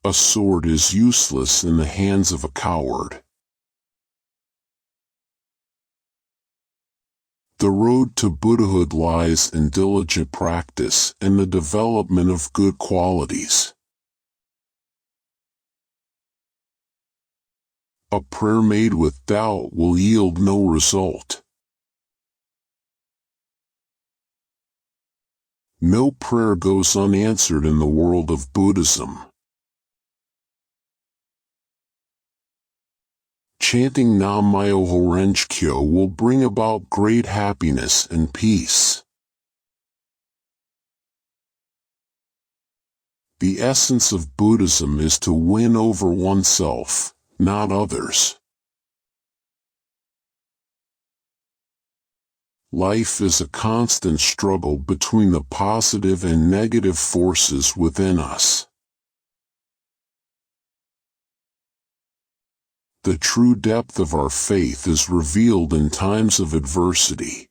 A sword is useless in the hands of a coward. The road to Buddhahood lies in diligent practice and the development of good qualities. A prayer made with doubt will yield no result. No prayer goes unanswered in the world of Buddhism. Chanting Nam-myoho-renge-kyo will bring about great happiness and peace. The essence of Buddhism is to win over oneself, not others. Life is a constant struggle between the positive and negative forces within us. The true depth of our faith is revealed in times of adversity.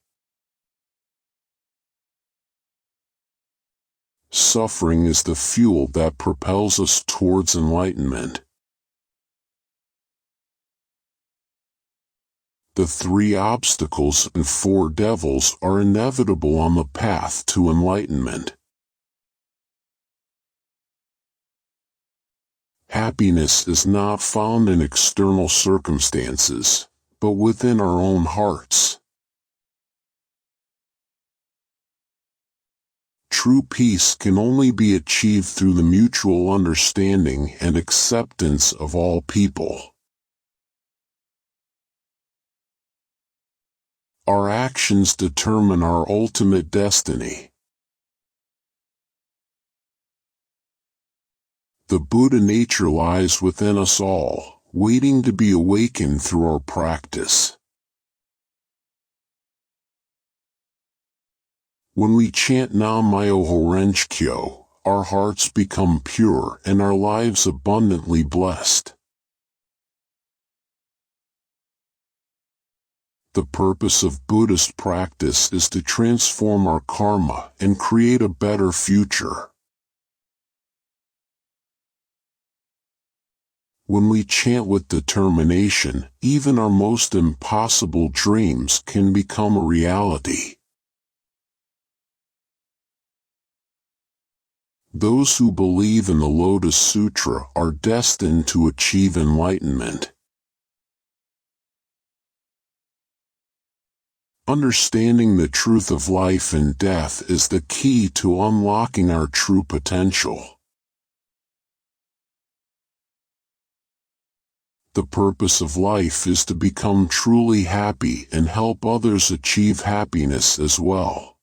Suffering is the fuel that propels us towards enlightenment. The 3 obstacles and 4 devils are inevitable on the path to enlightenment. Happiness is not found in external circumstances, but within our own hearts. True peace can only be achieved through the mutual understanding and acceptance of all people. Our actions determine our ultimate destiny. The Buddha nature lies within us all, waiting to be awakened through our practice. When we chant Nam-myoho-renge-kyo, our hearts become pure and our lives abundantly blessed. The purpose of Buddhist practice is to transform our karma and create a better future. When we chant with determination, even our most impossible dreams can become a reality. Those who believe in the Lotus Sutra are destined to achieve enlightenment. Understanding the truth of life and death is the key to unlocking our true potential. The purpose of life is to become truly happy and help others achieve happiness as well.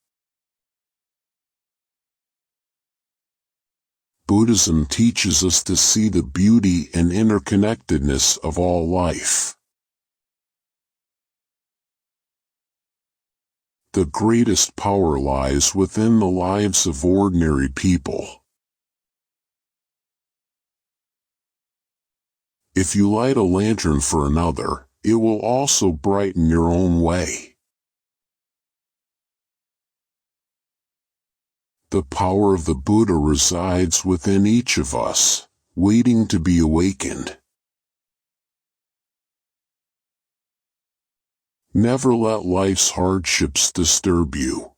Buddhism teaches us to see the beauty and interconnectedness of all life. The greatest power lies within the lives of ordinary people. If you light a lantern for another, it will also brighten your own way. The power of the Buddha resides within each of us, waiting to be awakened. Never let life's hardships disturb you.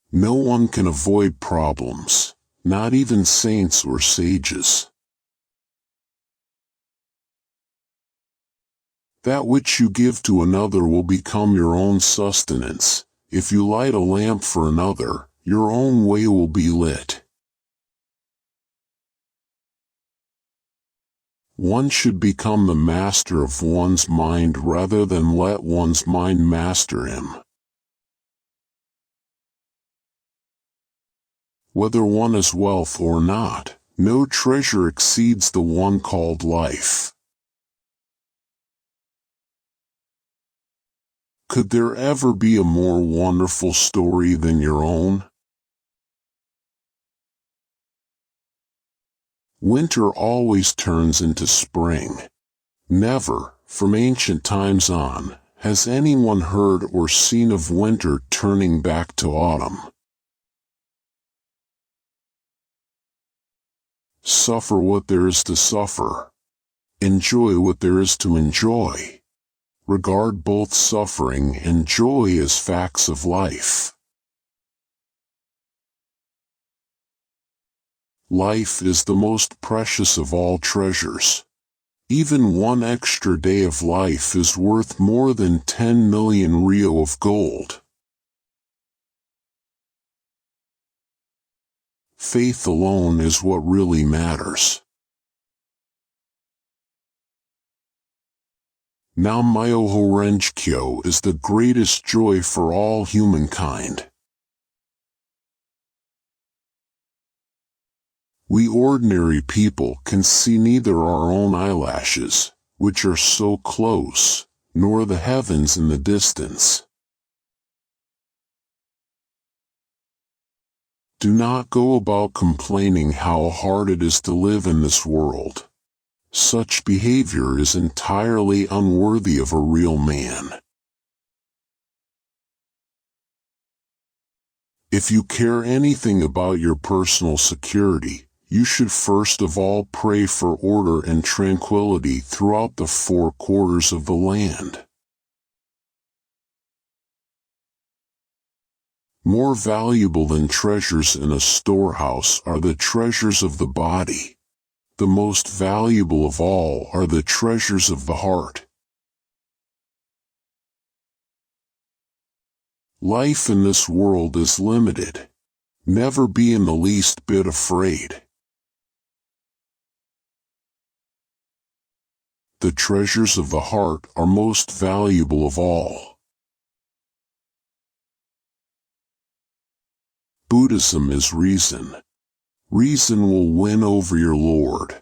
No one can avoid problems, not even saints or sages. That which you give to another will become your own sustenance. If you light a lamp for another, your own way will be lit. One should become the master of one's mind rather than let one's mind master him. Whether one has wealth or not, no treasure exceeds the one called life. Could there ever be a more wonderful story than your own? Winter always turns into spring. Never, from ancient times on, has anyone heard or seen of winter turning back to autumn. Suffer what there is to suffer. Enjoy what there is to enjoy. Regard both suffering and joy as facts of life. Life is the most precious of all treasures. Even one extra day of life is worth more than 10 million ryo of gold. Faith alone is what really matters. Nam-myoho Renge-kyo is the greatest joy for all humankind. We ordinary people can see neither our own eyelashes, which are so close, nor the heavens in the distance. Do not go about complaining how hard it is to live in this world. Such behavior is entirely unworthy of a real man. If you care anything about your personal security, you should first of all pray for order and tranquility throughout the 4 quarters of the land. More valuable than treasures in a storehouse are the treasures of the body. The most valuable of all are the treasures of the heart. Life in this world is limited. Never be in the least bit afraid. The treasures of the heart are most valuable of all. Buddhism is reason. Reason will win over your Lord.